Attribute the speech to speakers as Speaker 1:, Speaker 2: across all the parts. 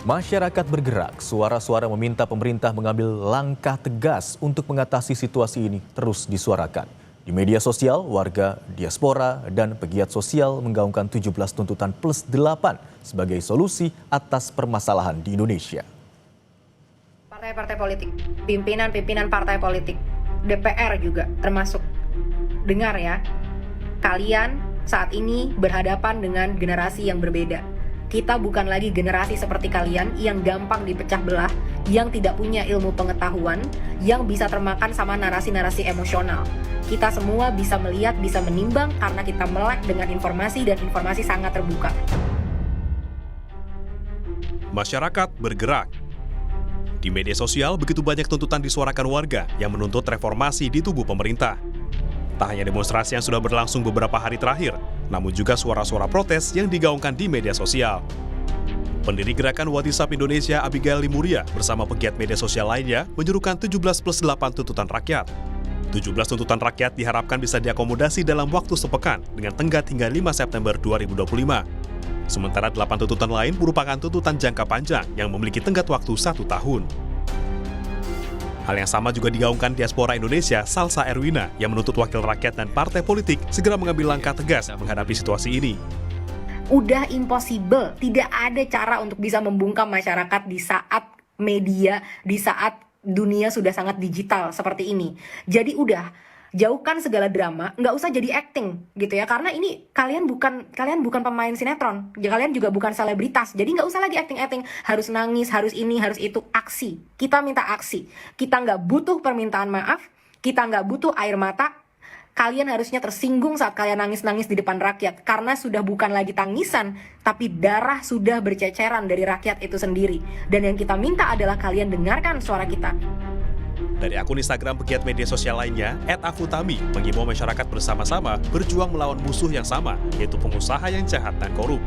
Speaker 1: Masyarakat bergerak, suara-suara meminta pemerintah mengambil langkah tegas untuk mengatasi situasi ini terus disuarakan. Di media sosial, warga, diaspora, dan pegiat sosial menggaungkan 17 tuntutan plus 8 sebagai solusi atas permasalahan di Indonesia.
Speaker 2: Partai-partai politik, pimpinan-pimpinan partai politik, DPR juga termasuk. Dengar ya, kalian saat ini berhadapan dengan generasi yang berbeda. Kita bukan lagi generasi seperti kalian yang gampang dipecah belah, yang tidak punya ilmu pengetahuan, yang bisa termakan sama narasi-narasi emosional. Kita semua bisa melihat, bisa menimbang karena kita melek dengan informasi dan informasi sangat terbuka.
Speaker 3: Masyarakat bergerak. Di media sosial begitu banyak tuntutan disuarakan warga yang menuntut reformasi di tubuh pemerintah. Tak hanya demonstrasi yang sudah berlangsung beberapa hari terakhir, namun juga suara-suara protes yang digaungkan di media sosial. Pendiri Gerakan WhatsApp Indonesia Abigail Limuria bersama pegiat media sosial lainnya menyerukan 17 plus 8 tuntutan rakyat. 17 tuntutan rakyat diharapkan bisa diakomodasi dalam waktu sepekan dengan tenggat hingga 5 September 2025. Sementara 8 tuntutan lain merupakan tuntutan jangka panjang yang memiliki tenggat waktu 1 tahun. Hal yang sama juga digaungkan diaspora Indonesia, Salsa Erwina, yang menuntut wakil rakyat dan partai politik segera mengambil langkah tegas menghadapi situasi ini.
Speaker 2: Udah impossible, tidak ada cara untuk bisa membungkam masyarakat di saat media, di saat dunia sudah sangat digital seperti ini. Jadi udah, jauhkan segala drama, nggak usah jadi acting gitu ya, karena ini kalian bukan pemain sinetron, ya, kalian juga bukan selebritas, jadi nggak usah lagi acting, harus nangis, harus ini, harus itu, aksi. Kita minta aksi, kita nggak butuh permintaan maaf, kita nggak butuh air mata. Kalian harusnya tersinggung saat kalian nangis-nangis di depan rakyat, karena sudah bukan lagi tangisan, tapi darah sudah berceceran dari rakyat itu sendiri. Dan yang kita minta adalah kalian dengarkan suara kita.
Speaker 3: Dari akun Instagram pegiat media sosial lainnya, @afutami mengimbau masyarakat bersama-sama berjuang melawan musuh yang sama, yaitu pengusaha yang jahat dan korup.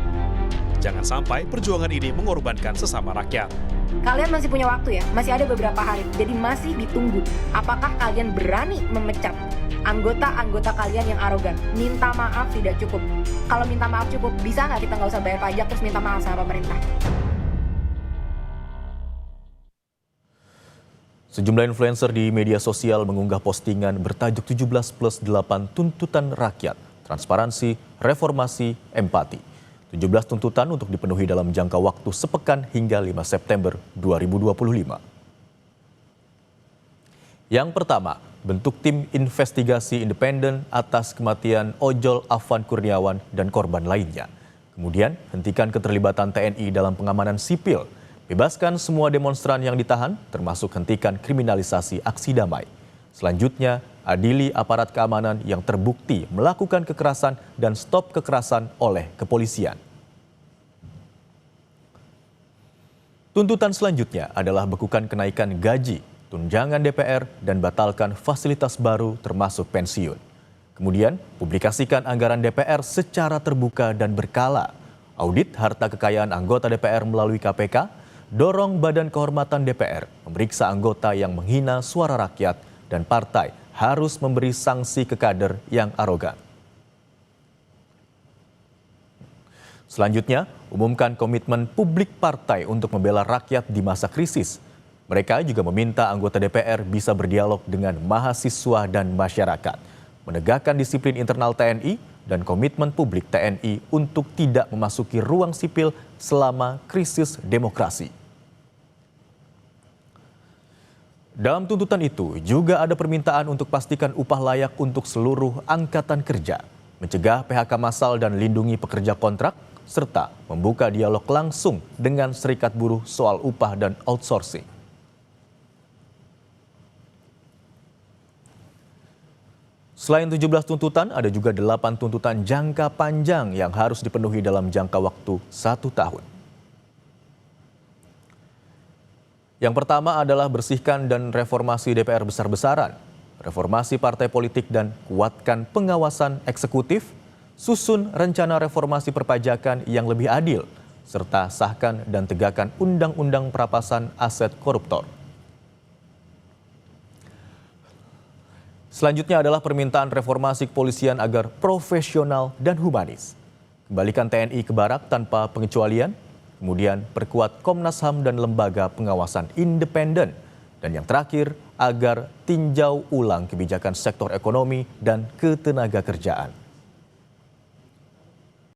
Speaker 3: Jangan sampai perjuangan ini mengorbankan sesama rakyat.
Speaker 2: Kalian masih punya waktu ya, masih ada beberapa hari, jadi masih ditunggu. Apakah kalian berani memecat anggota-anggota kalian yang arogan? Minta maaf tidak cukup. Kalau minta maaf cukup, bisa nggak kita nggak usah bayar pajak terus minta maaf sama pemerintah?
Speaker 1: Sejumlah influencer di media sosial mengunggah postingan bertajuk 17 plus 8 tuntutan rakyat, transparansi, reformasi, empati. 17 tuntutan untuk dipenuhi dalam jangka waktu sepekan hingga 5 September 2025. Yang pertama, bentuk tim investigasi independen atas kematian ojol Afwan Kurniawan dan korban lainnya. Kemudian, hentikan keterlibatan TNI dalam pengamanan sipil. Bebaskan semua demonstran yang ditahan, termasuk hentikan kriminalisasi aksi damai. Selanjutnya, adili aparat keamanan yang terbukti melakukan kekerasan dan stop kekerasan oleh kepolisian. Tuntutan selanjutnya adalah bekukan kenaikan gaji, tunjangan DPR, dan batalkan fasilitas baru termasuk pensiun. Kemudian, publikasikan anggaran DPR secara terbuka dan berkala. Audit harta kekayaan anggota DPR melalui KPK, dorong Badan Kehormatan DPR memeriksa anggota yang menghina suara rakyat, dan partai harus memberi sanksi ke kader yang arogan. Selanjutnya, umumkan komitmen publik partai untuk membela rakyat di masa krisis. Mereka juga meminta anggota DPR bisa berdialog dengan mahasiswa dan masyarakat, menegakkan disiplin internal TNI, dan komitmen publik TNI untuk tidak memasuki ruang sipil selama krisis demokrasi. Dalam tuntutan itu juga ada permintaan untuk pastikan upah layak untuk seluruh angkatan kerja, mencegah PHK massal dan lindungi pekerja kontrak, serta membuka dialog langsung dengan serikat buruh soal upah dan outsourcing. Selain 17 tuntutan, ada juga 8 tuntutan jangka panjang yang harus dipenuhi dalam jangka waktu 1 tahun. Yang pertama adalah bersihkan dan reformasi DPR besar-besaran, reformasi partai politik dan kuatkan pengawasan eksekutif, susun rencana reformasi perpajakan yang lebih adil, serta sahkan dan tegakkan undang-undang perampasan aset koruptor. Selanjutnya adalah permintaan reformasi kepolisian agar profesional dan humanis. Kembalikan TNI ke barak tanpa pengecualian, kemudian perkuat Komnas HAM dan lembaga pengawasan independen, dan yang terakhir agar tinjau ulang kebijakan sektor ekonomi dan ketenaga kerjaan.